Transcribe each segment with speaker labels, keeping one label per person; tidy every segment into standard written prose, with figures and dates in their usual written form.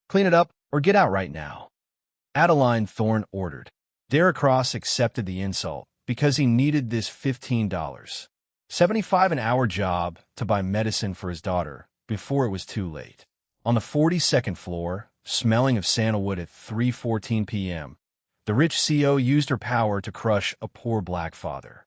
Speaker 1: Clean it up or get out right now, Adeline Thorne ordered. Derek Ross accepted the insult because he needed this $15.75 an hour job to buy medicine for his daughter before it was too late. On the 42nd floor, smelling of sandalwood at 3:14 p.m., the rich CO used her power to crush a poor black father.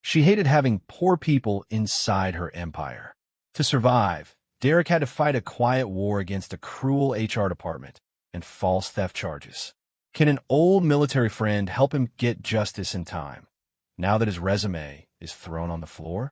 Speaker 1: She hated having poor people inside her empire. To survive, Derek had to fight a quiet war against a cruel HR department and false theft charges. Can an old military friend help him get justice in time, now that his resume is thrown on the floor?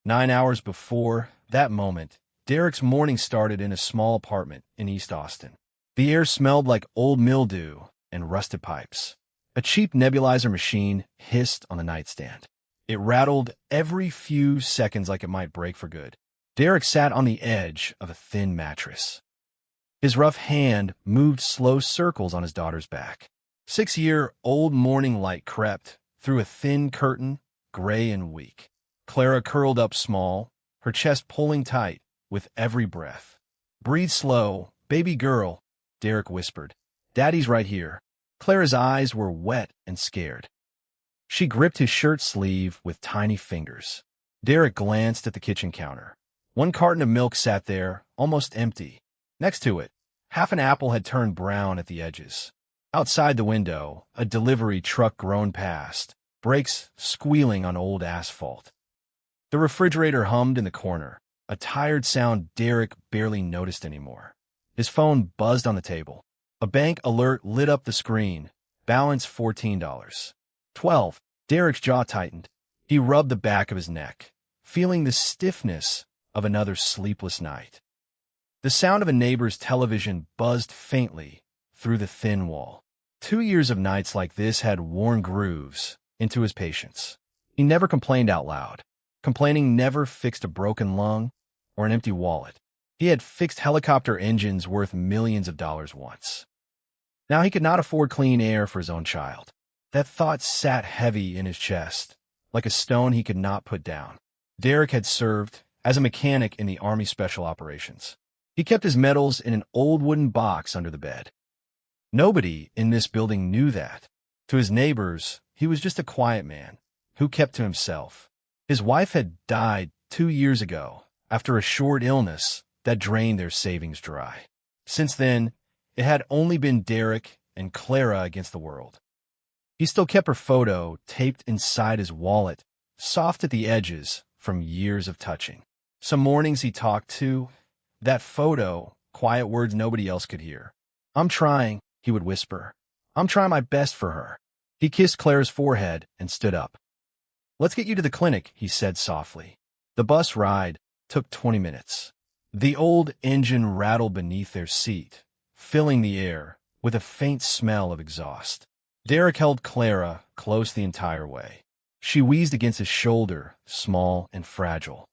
Speaker 1: 9 hours before that moment, Derek's morning started in a small apartment in East Austin. The air smelled like old mildew and rusted pipes. A cheap nebulizer machine hissed on the nightstand. It rattled every few seconds like it might break for good. Derek sat on the edge of a thin mattress. His rough hand moved slow circles on his daughter's back. 6-year-old morning light crept through a thin curtain, gray and weak. Clara curled up small, her chest pulling tight with every breath. "Breathe slow, baby girl," Derek whispered. "Daddy's right here." Clara's eyes were wet and scared. She gripped his shirt sleeve with tiny fingers. Derek glanced at the kitchen counter. One carton of milk sat there, almost empty. Next to it, half an apple had turned brown at the edges. Outside the window, a delivery truck groaned past, brakes squealing on old asphalt. The refrigerator hummed in the corner, a tired sound Derek barely noticed anymore. His phone buzzed on the table. A bank alert lit up the screen. Balance $14.12. Derek's jaw tightened. He rubbed the back of his neck, feeling the stiffness of another sleepless night. The sound of a neighbor's television buzzed faintly through the thin wall. 2 years of nights like this had worn grooves into his patience. He never complained out loud. Complaining never fixed a broken lung or an empty wallet. He had fixed helicopter engines worth millions of dollars once. Now he could not afford clean air for his own child. That thought sat heavy in his chest, like a stone he could not put down. Derek had served as a mechanic in the Army Special Operations. He kept his medals in an old wooden box under the bed. Nobody in this building knew that. To his neighbors, he was just a quiet man who kept to himself. His wife had died 2 years ago after a short illness that drained their savings dry. Since then, it had only been Derek and Clara against the world. He still kept her photo taped inside his wallet, soft at the edges from years of touching. Some mornings he talked to that photo, quiet words nobody else could hear. "I'm trying," he would whisper. "I'm trying my best for her." He kissed Clara's forehead and stood up. "Let's get you to the clinic," he said softly. The bus ride took 20 minutes. The old engine rattled beneath their seat, filling the air with a faint smell of exhaust. Derek held Clara close the entire way. She wheezed against his shoulder, small and fragile.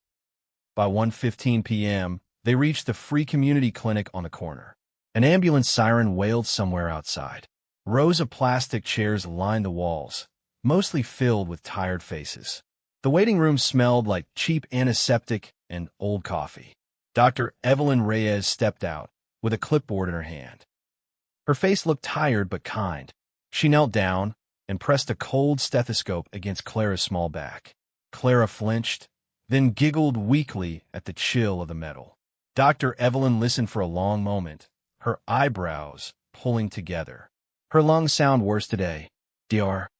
Speaker 1: By 1:15 p.m., they reached the free community clinic on the corner. An ambulance siren wailed somewhere outside. Rows of plastic chairs lined the walls, mostly filled with tired faces. The waiting room smelled like cheap antiseptic and old coffee. Dr. Evelyn Reyes stepped out with a clipboard in her hand. Her face looked tired but kind. She knelt down and pressed a cold stethoscope against Clara's small back. Clara flinched, then giggled weakly at the chill of the metal. Dr. Evelyn listened for a long moment, her eyebrows pulling together. "Her lungs sound worse today, Dr.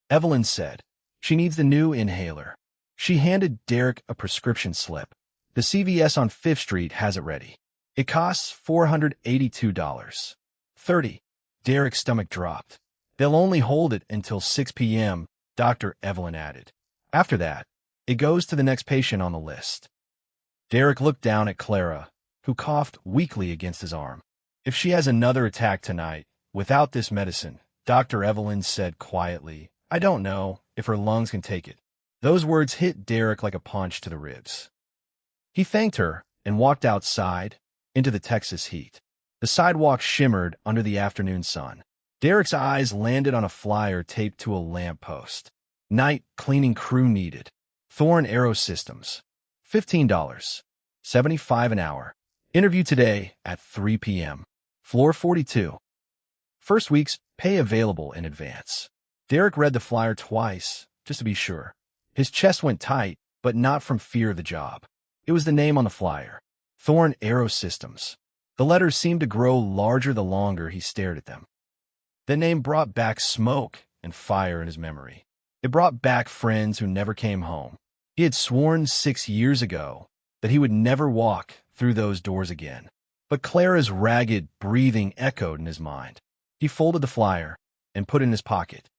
Speaker 1: Evelyn said. "She needs the new inhaler." She handed Derek a prescription slip. "The CVS on 5th Street has it ready. It costs $482.30. Derek's stomach dropped. "They'll only hold it until 6 p.m., Dr. Evelyn added. "After that, it goes to the next patient on the list." Derek looked down at Clara, who coughed weakly against his arm. "If she has another attack tonight, without this medicine," Dr. Evelyn said quietly, "I don't know if her lungs can take it." Those words hit Derek like a punch to the ribs. He thanked her and walked outside into the Texas heat. The sidewalk shimmered under the afternoon sun. Derek's eyes landed on a flyer taped to a lamppost. "Night cleaning crew needed. Thorne Aero Systems. $15.75 an hour. Interview today at 3 p.m. Floor 42. First week's pay available in advance. Derek read the flyer twice, just to be sure. His chest went tight, but not from fear of the job. It was the name on the flyer. Thorn Aerosystems. The letters seemed to grow larger the longer he stared at them. The name brought back smoke and fire in his memory. It brought back friends who never came home. He had sworn 6 years ago that he would never walk through those doors again. But Clara's ragged breathing echoed in his mind. He folded the flyer and put it in his pocket.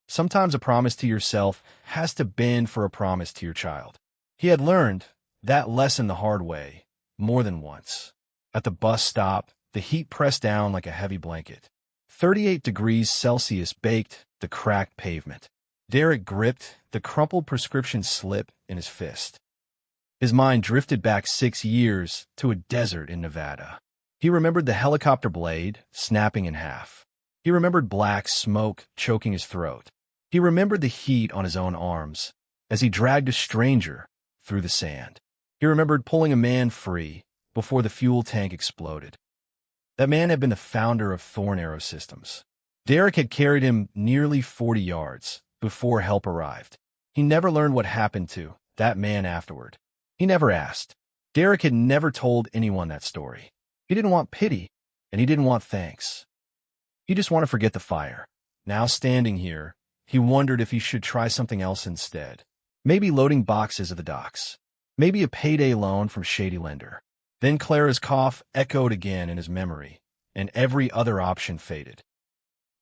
Speaker 1: Sometimes a promise to yourself has to bend for a promise to your child. He had learned that lesson the hard way more than once. At the bus stop, the heat pressed down like a heavy blanket. 38 degrees Celsius baked the cracked pavement. Derek gripped the crumpled prescription slip in his fist. His mind drifted back 6 years to a desert in Nevada. He remembered the helicopter blade snapping in half. He remembered black smoke choking his throat. He remembered the heat on his own arms as he dragged a stranger through the sand. He remembered pulling a man free before the fuel tank exploded. That man had been the founder of Thorn Aerosystems. Derek had carried him nearly 40 yards before help arrived. He never learned what happened to that man afterward. He never asked. Derek had never told anyone that story. He didn't want pity, and he didn't want thanks. He just wanted to forget the fire. Now standing here, he wondered if he should try something else instead. Maybe loading boxes at the docks. Maybe a payday loan from shady lender. Then Clara's cough echoed again in his memory, and every other option faded.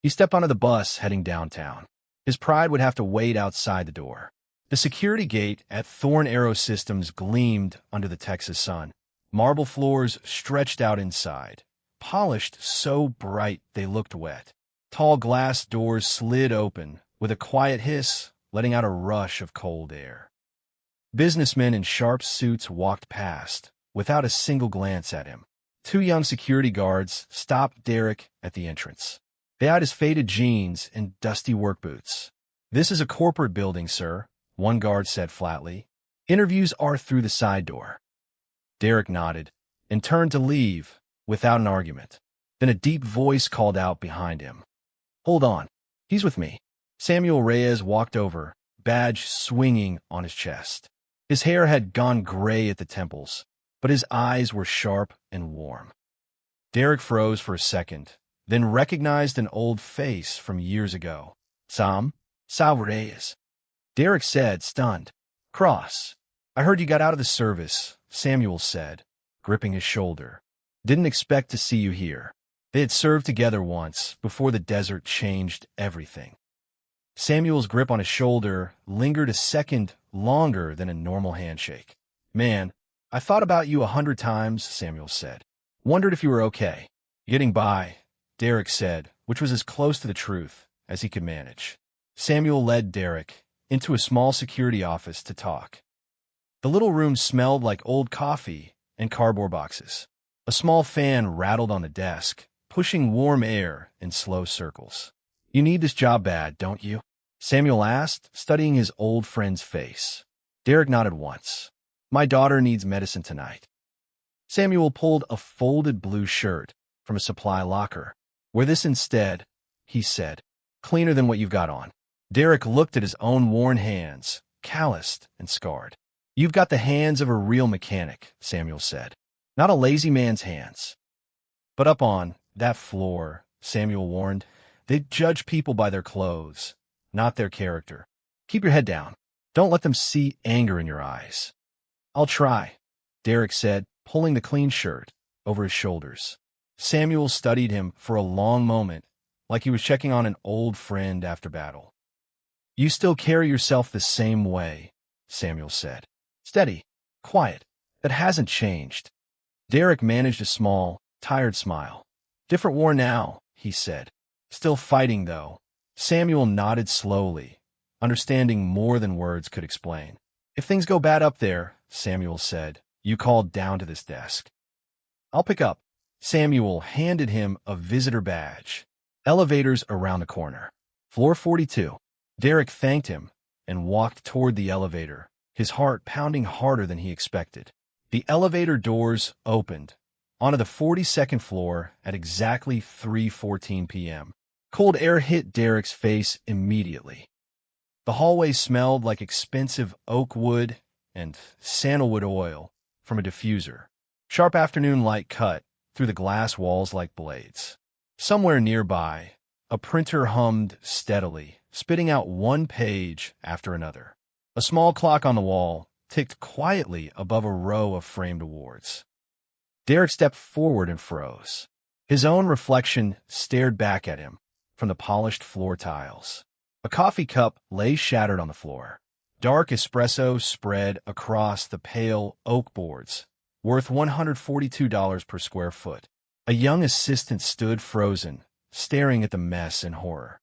Speaker 1: He stepped onto the bus heading downtown. His pride would have to wait outside the door. The security gate at Thorn Aerosystems gleamed under the Texas sun. Marble floors stretched out inside, polished so bright they looked wet. Tall glass doors slid open with a quiet hiss, letting out a rush of cold air. Businessmen in sharp suits walked past, without a single glance at him. 2 young security guards stopped Derek at the entrance. They eyed his faded jeans and dusty work boots. "This is a corporate building, sir," one guard said flatly. "Interviews are through the side door." Derek nodded and turned to leave without an argument. Then a deep voice called out behind him. "Hold on. He's with me." Samuel Reyes walked over, badge swinging on his chest. His hair had gone gray at the temples, but his eyes were sharp and warm. Derek froze for a second, then recognized an old face from years ago. Sal Reyes," Derek said, stunned. "Cross. I heard you got out of the service," Samuel said, gripping his shoulder. "Didn't expect to see you here." They had served together once, before the desert changed everything. Samuel's grip on his shoulder lingered a second longer than a normal handshake. "Man, I thought about you 100 times," Samuel said. "Wondered if you were okay." "Getting by," Derek said, which was as close to the truth as he could manage. Samuel led Derek into a small security office to talk. The little room smelled like old coffee and cardboard boxes. A small fan rattled on the desk, pushing warm air in slow circles. "You need this job bad, don't you?" Samuel asked, studying his old friend's face. Derek nodded once. "My daughter needs medicine tonight." Samuel pulled a folded blue shirt from a supply locker. "Wear this instead," he said. "Cleaner than what you've got on." Derek looked at his own worn hands, calloused and scarred. "You've got the hands of a real mechanic," Samuel said. "Not a lazy man's hands." "But up on that floor," Samuel warned, "they judge people by their clothes, not their character. Keep your head down. Don't let them see anger in your eyes." "I'll try," Derek said, pulling the clean shirt over his shoulders. Samuel studied him for a long moment, like he was checking on an old friend after battle. "You still carry yourself the same way," Samuel said. "Steady, quiet. That hasn't changed." Derek managed a small, tired smile. "Different war now," he said. "Still fighting, though." Samuel nodded slowly, understanding more than words could explain. "If things go bad up there," Samuel said, "you call down to this desk." "I'll pick up." Samuel handed him a visitor badge. "Elevators around the corner. Floor 42. Derek thanked him and walked toward the elevator, his heart pounding harder than he expected. The elevator doors opened, onto the 42nd floor at exactly 3:14 p.m. Cold air hit Derek's face immediately. The hallway smelled like expensive oak wood and sandalwood oil from a diffuser. Sharp afternoon light cut through the glass walls like blades. Somewhere nearby, a printer hummed steadily, spitting out one page after another. A small clock on the wall ticked quietly above a row of framed awards. Derek stepped forward and froze. His own reflection stared back at him from the polished floor tiles. A coffee cup lay shattered on the floor. Dark espresso spread across the pale oak boards, worth $142 per square foot. A young assistant stood frozen, staring at the mess in horror.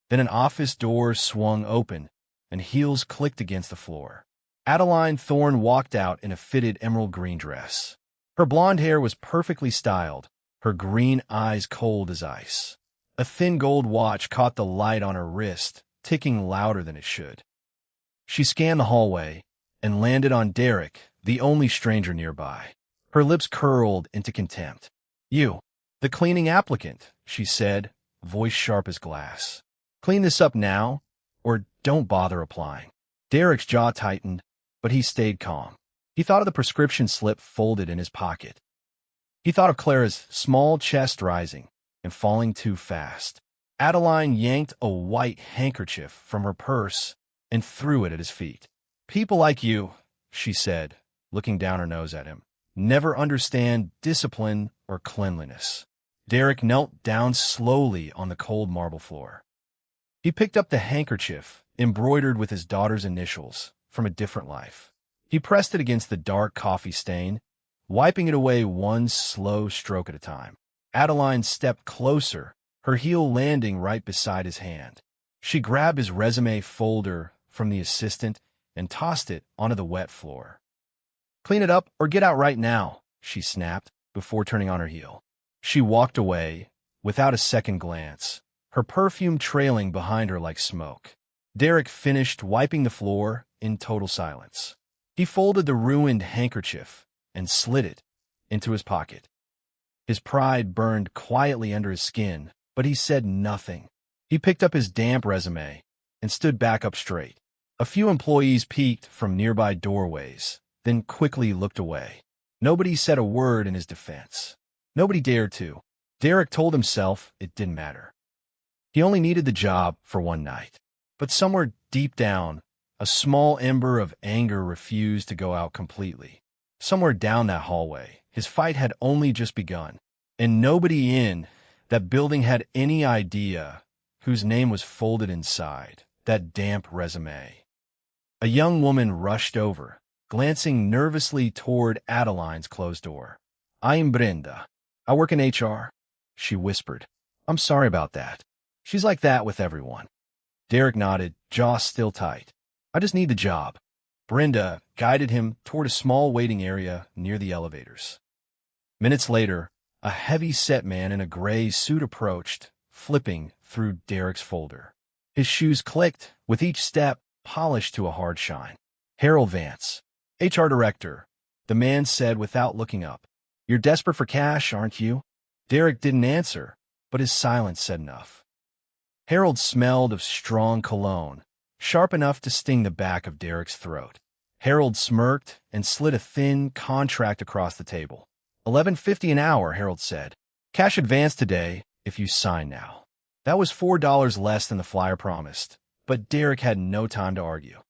Speaker 1: Then an office door swung open, and heels clicked against the floor. Adeline Thorne walked out in a fitted emerald green dress. Her blonde hair was perfectly styled, her green eyes cold as ice. A thin gold watch caught the light on her wrist, ticking louder than it should. She scanned the hallway and landed on Derek, the only stranger nearby. Her lips curled into contempt. "You, the cleaning applicant," she said, voice sharp as glass. "Clean this up now, or don't bother applying." Derek's jaw tightened, but he stayed calm. He thought of the prescription slip folded in his pocket. He thought of Clara's small chest rising and falling too fast. Adeline yanked a white handkerchief from her purse and threw it at his feet. "People like you," she said, looking down her nose at him, "never understand discipline or cleanliness." Derek knelt down slowly on the cold marble floor. He picked up the handkerchief, embroidered with his daughter's initials, from a different life. He pressed it against the dark coffee stain, wiping it away one slow stroke at a time. Adeline stepped closer, her heel landing right beside his hand. She grabbed his resume folder from the assistant and tossed it onto the wet floor. "Clean it up or get out right now," she snapped, before turning on her heel. She walked away, without a second glance, her perfume trailing behind her like smoke. Derek finished wiping the floor in total silence. He folded the ruined handkerchief and slid it into his pocket. His pride burned quietly under his skin, but he said nothing. He picked up his damp resume and stood back up straight. A few employees peeked from nearby doorways, then quickly looked away. Nobody said a word in his defense. Nobody dared to. Derek told himself it didn't matter. He only needed the job for one night. But somewhere deep down, a small ember of anger refused to go out completely. Somewhere down that hallway, his fight had only just begun, and nobody in that building had any idea whose name was folded inside that damp resume. A young woman rushed over, glancing nervously toward Adeline's closed door. "I'm Brenda. I work in HR," she whispered. "I'm sorry about that. She's like that with everyone." Derek nodded, jaw still tight. "I just need the job." Brenda guided him toward a small waiting area near the elevators. Minutes later, a heavy-set man in a gray suit approached, flipping through Derek's folder. His shoes clicked, with each step polished to a hard shine. "Harold Vance, HR Director," the man said without looking up. "You're desperate for cash, aren't you?" Derek didn't answer, but his silence said enough. Harold smelled of strong cologne, sharp enough to sting the back of Derek's throat. Harold smirked and slid a thin contract across the table. $11.50 an hour, Harold said. "Cash advance today, if you sign now." That was $4 less than the flyer promised, but Derek had no time to argue.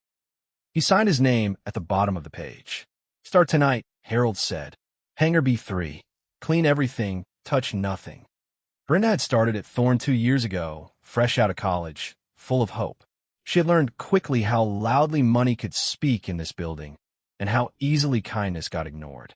Speaker 1: He signed his name at the bottom of the page. "Start tonight," Harold said. "Hangar B3. Clean everything, touch nothing." Brenda had started at Thorne 2 years ago, fresh out of college, full of hope. She had learned quickly how loudly money could speak in this building, and how easily kindness got ignored.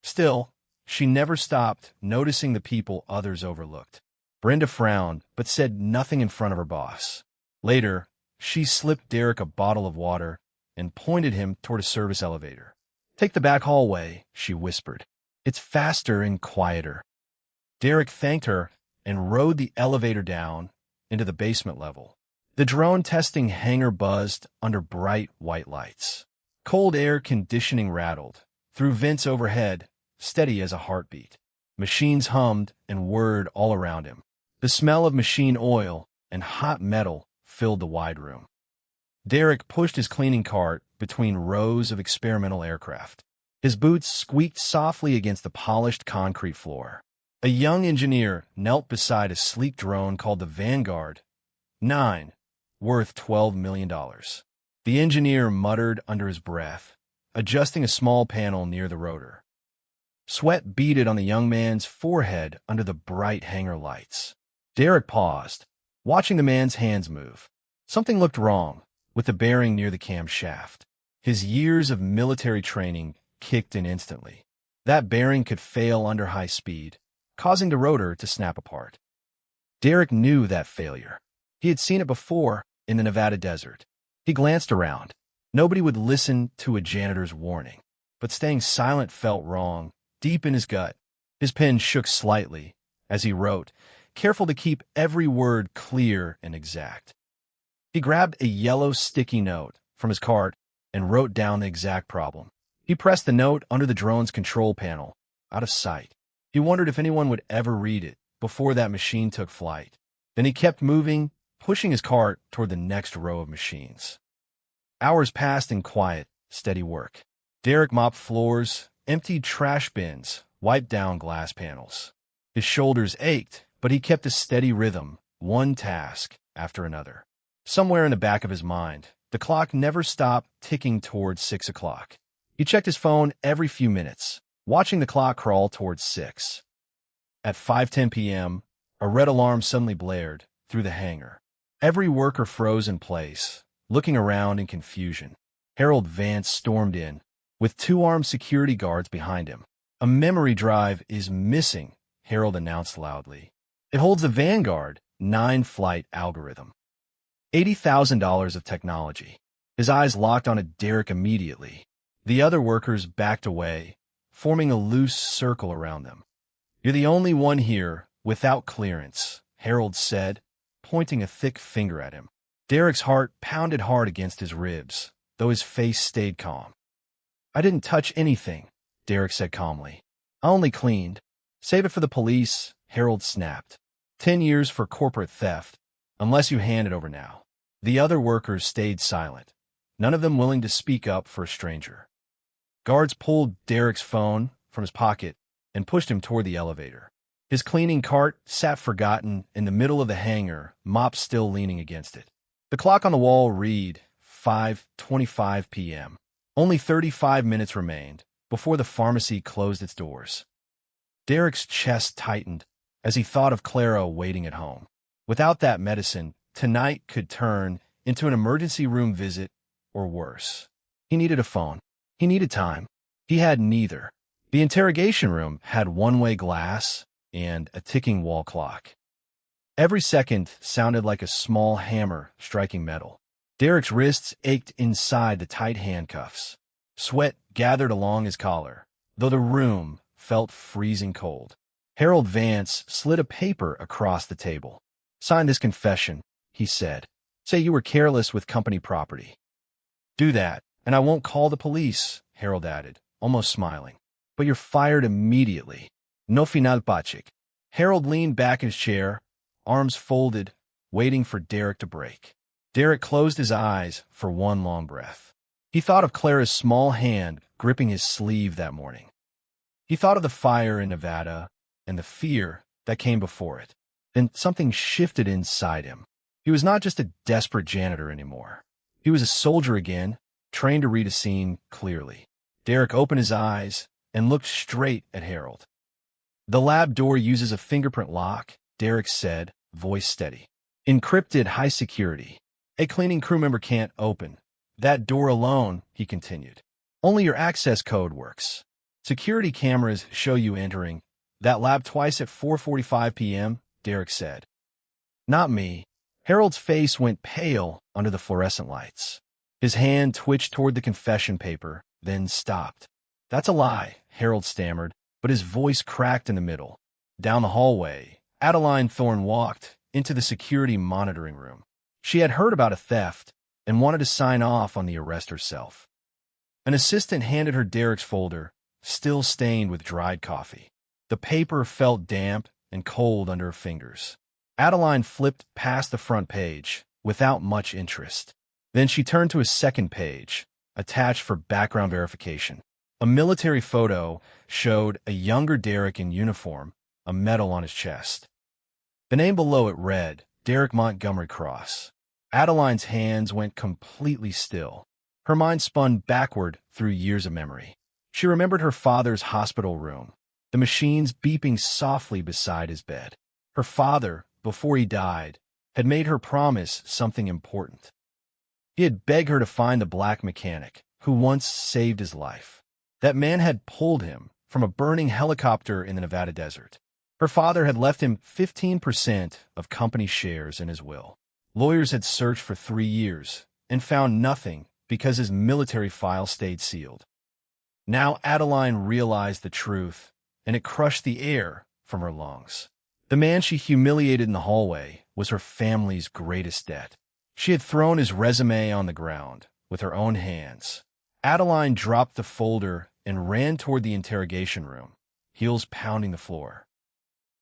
Speaker 1: Still, she never stopped noticing the people others overlooked. Brenda frowned, but said nothing in front of her boss. Later, she slipped Derek a bottle of water and pointed him toward a service elevator. "Take the back hallway," she whispered. "It's faster and quieter." Derek thanked her and rode the elevator down into the basement level. The drone testing hangar buzzed under bright white lights. Cold air conditioning rattled through vents overhead, steady as a heartbeat. Machines hummed and whirred all around him. The smell of machine oil and hot metal filled the wide room. Derek pushed his cleaning cart between rows of experimental aircraft. His boots squeaked softly against the polished concrete floor. A young engineer knelt beside a sleek drone called the Vanguard 9, worth $12 million. The engineer muttered under his breath, adjusting a small panel near the rotor. Sweat beaded on the young man's forehead under the bright hangar lights. Derek paused, watching the man's hands move. Something looked wrong with the bearing near the camshaft. His years of military training kicked in instantly. That bearing could fail under high speed, causing the rotor to snap apart. Derek knew that failure. He had seen it before in the Nevada desert. He glanced around. Nobody would listen to a janitor's warning. But staying silent felt wrong, deep in his gut. His pen shook slightly as he wrote, careful to keep every word clear and exact. He grabbed a yellow sticky note from his cart and wrote down the exact problem. He pressed the note under the drone's control panel, out of sight. He wondered if anyone would ever read it before that machine took flight. Then he kept moving, pushing his cart toward the next row of machines. Hours passed in quiet, steady work. Derek mopped floors, emptied trash bins, wiped down glass panels. His shoulders ached, but he kept a steady rhythm, one task after another. Somewhere in the back of his mind, the clock never stopped ticking towards 6 o'clock. He checked his phone every few minutes, watching the clock crawl towards 6. At 5:10 p.m., a red alarm suddenly blared through the hangar. Every worker froze in place, looking around in confusion. Harold Vance stormed in, with 2 armed security guards behind him. "A memory drive is missing," Harold announced loudly. "It holds the Vanguard 9 flight algorithm." $80,000 of technology. His eyes locked on Derek immediately. The other workers backed away, forming a loose circle around them. "You're the only one here without clearance," Harold said, pointing a thick finger at him. Derek's heart pounded hard against his ribs, though his face stayed calm. "I didn't touch anything," Derek said calmly. "I only cleaned." "Save it for the police," Harold snapped. 10 years for corporate theft, unless you hand it over now. The other workers stayed silent, none of them willing to speak up for a stranger. Guards pulled Derek's phone from his pocket and pushed him toward the elevator. His cleaning cart sat forgotten in the middle of the hangar, mop still leaning against it. The clock on the wall read 5:25 p.m. Only 35 minutes remained before the pharmacy closed its doors. Derek's chest tightened as he thought of Clara waiting at home. Without that medicine, tonight could turn into an emergency room visit or worse. He needed a phone. He needed time. He had neither. The interrogation room had one-way glass and a ticking wall clock. Every second sounded like a small hammer striking metal. Derek's wrists ached inside the tight handcuffs. Sweat gathered along his collar, though the room felt freezing cold. Harold Vance slid a paper across the table. "Sign this confession," he said. "Say you were careless with company property." "Do that, and I won't call the police," Harold added, almost smiling. "But you're fired immediately. No final pachik." Harold leaned back in his chair, arms folded, waiting for Derek to break. Derek closed his eyes for one long breath. He thought of Clara's small hand gripping his sleeve that morning. He thought of the fire in Nevada and the fear that came before it. Then something shifted inside him. He was not just a desperate janitor anymore. He was a soldier again, trained to read a scene clearly. Derek opened his eyes and looked straight at Harold. "The lab door uses a fingerprint lock," Derek said, voice steady. "Encrypted high security. A cleaning crew member can't open that door alone," he continued. "Only your access code works. Security cameras show you entering that lab twice at 4:45 p.m., Derek said. "Not me." Harold's face went pale under the fluorescent lights. His hand twitched toward the confession paper, then stopped. "That's a lie," Harold stammered, but his voice cracked in the middle. Down the hallway, Adeline Thorne walked into the security monitoring room. She had heard about a theft and wanted to sign off on the arrest herself. An assistant handed her Derek's folder, still stained with dried coffee. The paper felt damp and cold under her fingers. Adeline flipped past the front page without much interest. Then she turned to a second page, attached for background verification. A military photo showed a younger Derek in uniform, a medal on his chest. The name below it read, Derek Montgomery Cross. Adeline's hands went completely still. Her mind spun backward through years of memory. She remembered her father's hospital room, the machines beeping softly beside his bed. Her father, before he died, had made her promise something important. He had begged her to find the black mechanic who once saved his life. That man had pulled him from a burning helicopter in the Nevada desert. Her father had left him 15% of company shares in his will. Lawyers had searched for 3 years and found nothing because his military file stayed sealed. Now Adeline realized the truth, and it crushed the air from her lungs. The man she humiliated in the hallway was her family's greatest debt. She had thrown his resume on the ground with her own hands. Adeline dropped the folder and ran toward the interrogation room, heels pounding the floor.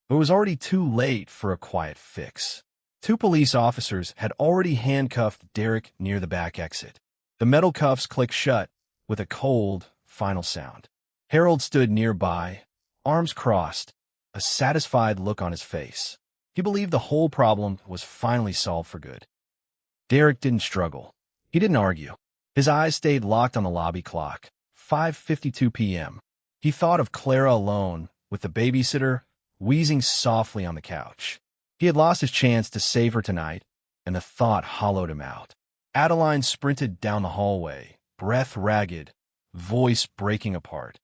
Speaker 1: It was already too late for a quiet fix. 2 police officers had already handcuffed Derek near the back exit. The metal cuffs clicked shut with a cold, final sound. Harold stood nearby, arms crossed, a satisfied look on his face. He believed the whole problem was finally solved for good. Derek didn't struggle. He didn't argue. His eyes stayed locked on the lobby clock, 5:52 p.m. He thought of Clara alone, with the babysitter, wheezing softly on the couch. He had lost his chance to save her tonight, and the thought hollowed him out. Adeline sprinted down the hallway, breath ragged, voice breaking apart.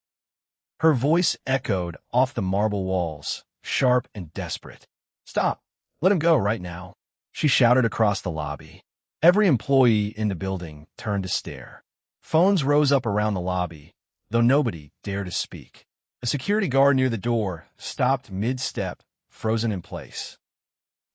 Speaker 1: Her voice echoed off the marble walls, sharp and desperate. "Stop! Let him go right now," she shouted across the lobby. Every employee in the building turned to stare. Phones rose up around the lobby, though nobody dared to speak. A security guard near the door stopped mid-step, frozen in place.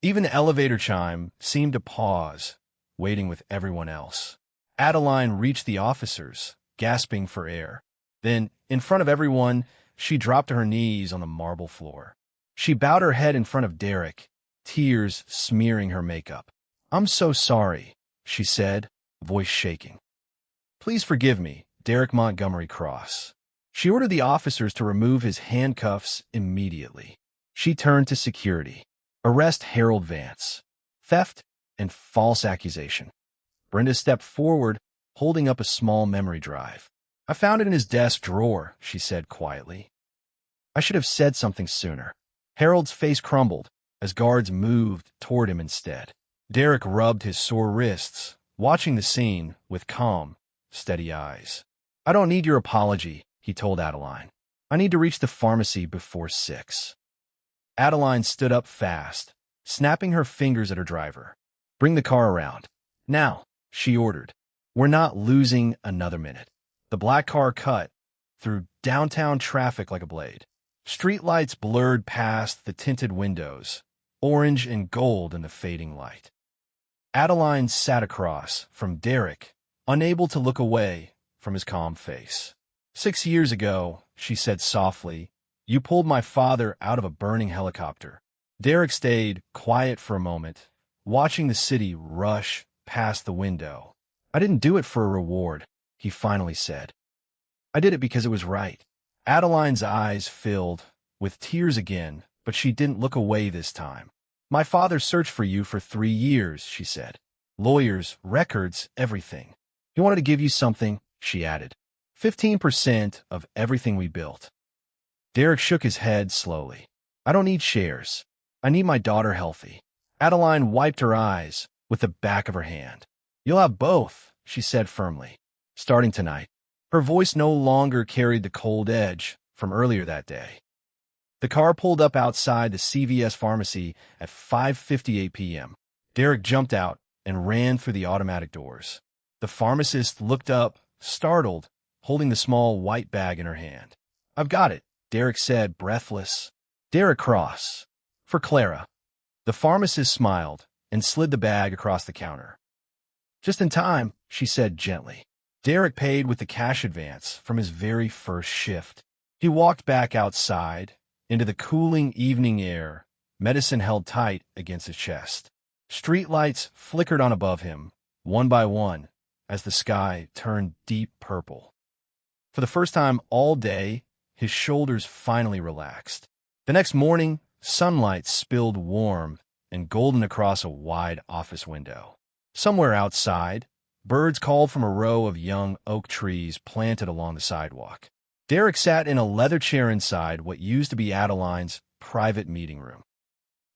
Speaker 1: Even the elevator chime seemed to pause, waiting with everyone else. Adeline reached the officers, gasping for air. Then, in front of everyone, she dropped to her knees on the marble floor. She bowed her head in front of Derek, tears smearing her makeup. "I'm so sorry," she said, voice shaking. "Please forgive me, Derek Montgomery Cross." She ordered the officers to remove his handcuffs immediately. She turned to security. "Arrest Harold Vance. Theft and false accusation." Brenda stepped forward, holding up a small memory drive. "I found it in his desk drawer," she said quietly. "I should have said something sooner." Harold's face crumbled as guards moved toward him instead. Derek rubbed his sore wrists, watching the scene with calm, steady eyes. "I don't need your apology," he told Adeline. "I need to reach the pharmacy before 6. Adeline stood up fast, snapping her fingers at her driver. "Bring the car around. Now," she ordered. "We're not losing another minute." The black car cut through downtown traffic like a blade. Streetlights blurred past the tinted windows, orange and gold in the fading light. Adeline sat across from Derek, unable to look away from his calm face. "6 years ago," she said softly, "you pulled my father out of a burning helicopter." Derek stayed quiet for a moment, watching the city rush past the window. "I didn't do it for a reward," he finally said. "I did it because it was right." Adeline's eyes filled with tears again, but she didn't look away this time. "My father searched for you for 3 years," she said. "Lawyers, records, everything. He wanted to give you something," she added. 15% of everything we built." Derek shook his head slowly. "I don't need shares. I need my daughter healthy." Adeline wiped her eyes with the back of her hand. "You'll have both," she said firmly, "starting tonight." Her voice no longer carried the cold edge from earlier that day. The car pulled up outside the CVS pharmacy at 5:58 p.m. Derek jumped out and ran through the automatic doors. The pharmacist looked up, startled, holding the small white bag in her hand. "I've got it," Derek said, breathless. "Derek Cross. For Clara." The pharmacist smiled and slid the bag across the counter. "Just in time," she said gently. Derek paid with the cash advance from his very first shift. He walked back outside, into the cooling evening air, medicine held tight against his chest. Streetlights flickered on above him, one by one, as the sky turned deep purple. For the first time all day, his shoulders finally relaxed. The next morning, sunlight spilled warm and golden across a wide office window. Somewhere outside, birds called from a row of young oak trees planted along the sidewalk. Derek sat in a leather chair inside what used to be Adeline's private meeting room.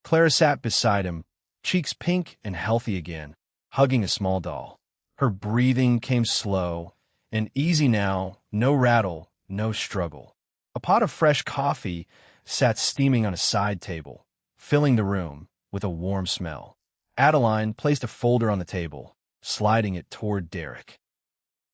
Speaker 1: Clara sat beside him, cheeks pink and healthy again, hugging a small doll. Her breathing came slow and easy now, no rattle, no struggle. A pot of fresh coffee sat steaming on a side table, filling the room with a warm smell. Adeline placed a folder on the table, sliding it toward Derek.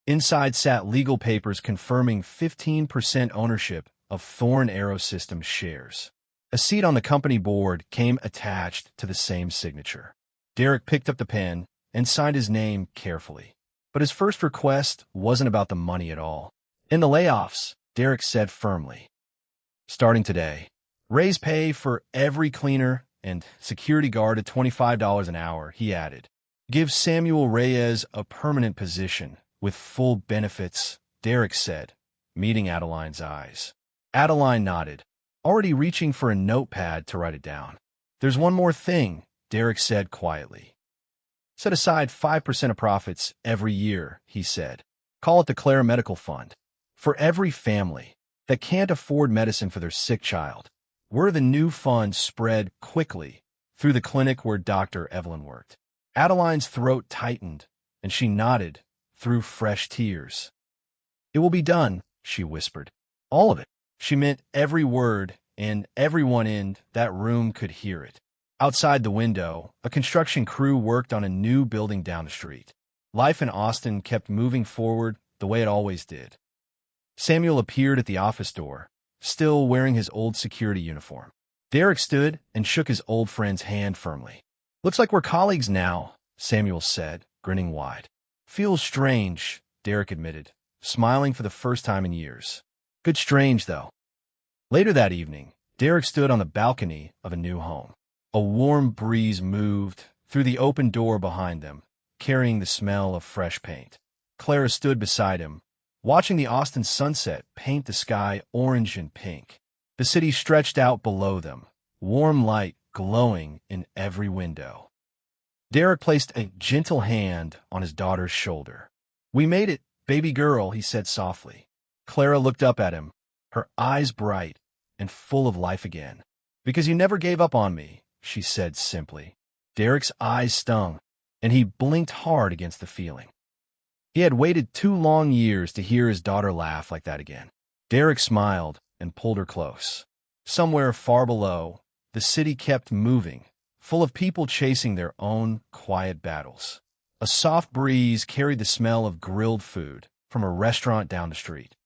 Speaker 1: Inside sat legal papers confirming 15% ownership of Thorn Aerosystems shares. A seat on the company board came attached to the same signature. Derek picked up the pen and signed his name carefully. But his first request wasn't about the money at all. In the layoffs, Derek said firmly, "Starting today, raise pay for every cleaner and security guard at $25 an hour," he added. "Give Samuel Reyes a permanent position with full benefits," Derek said, meeting Adeline's eyes. Adeline nodded, already reaching for a notepad to write it down. "There's one more thing," Derek said quietly. "Set aside 5% of profits every year," he said. "Call it the Clara Medical Fund. For every family that can't afford medicine for their sick child, we're the new fund spread quickly through the clinic where Dr. Evelyn worked." Adeline's throat tightened, and she nodded through fresh tears. "It will be done," she whispered. "All of it." She meant every word, and everyone in that room could hear it. Outside the window, a construction crew worked on a new building down the street. Life in Austin kept moving forward the way it always did. Samuel appeared at the office door, still wearing his old security uniform. Derek stood and shook his old friend's hand firmly. "Looks like we're colleagues now," Samuel said, grinning wide. "Feels strange," Derek admitted, smiling for the first time in years. "Good strange, though." Later that evening, Derek stood on the balcony of a new home. A warm breeze moved through the open door behind them, carrying the smell of fresh paint. Clara stood beside him, watching the Austin sunset paint the sky orange and pink. The city stretched out below them, warm light glowing in every window. Derek placed a gentle hand on his daughter's shoulder. "We made it, baby girl," he said softly. Clara looked up at him, her eyes bright and full of life again. "Because you never gave up on me," she said simply. Derek's eyes stung, and he blinked hard against the feeling. He had waited 2 long years to hear his daughter laugh like that again. Derek smiled and pulled her close. Somewhere far below, the city kept moving, full of people chasing their own quiet battles. A soft breeze carried the smell of grilled food from a restaurant down the street.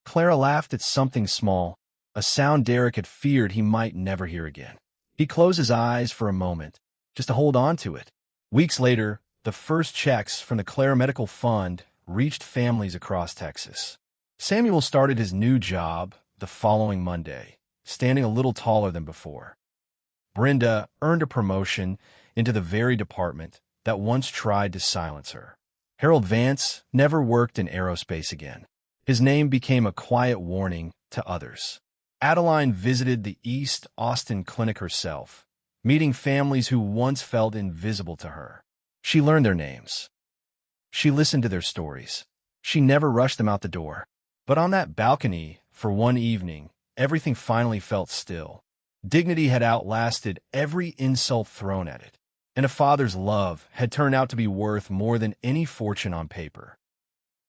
Speaker 1: Clara laughed at something small, a sound Derek had feared he might never hear again. He closed his eyes for a moment, just to hold on to it. Weeks later, the first checks from the Clara Medical Fund reached families across Texas. Samuel started his new job the following Monday, standing a little taller than before. Brenda earned a promotion into the very department that once tried to silence her. Harold Vance never worked in aerospace again. His name became a quiet warning to others. Adeline visited the East Austin clinic herself, meeting families who once felt invisible to her. She learned their names. She listened to their stories. She never rushed them out the door. But on that balcony, for one evening, everything finally felt still. Dignity had outlasted every insult thrown at it, and a father's love had turned out to be worth more than any fortune on paper.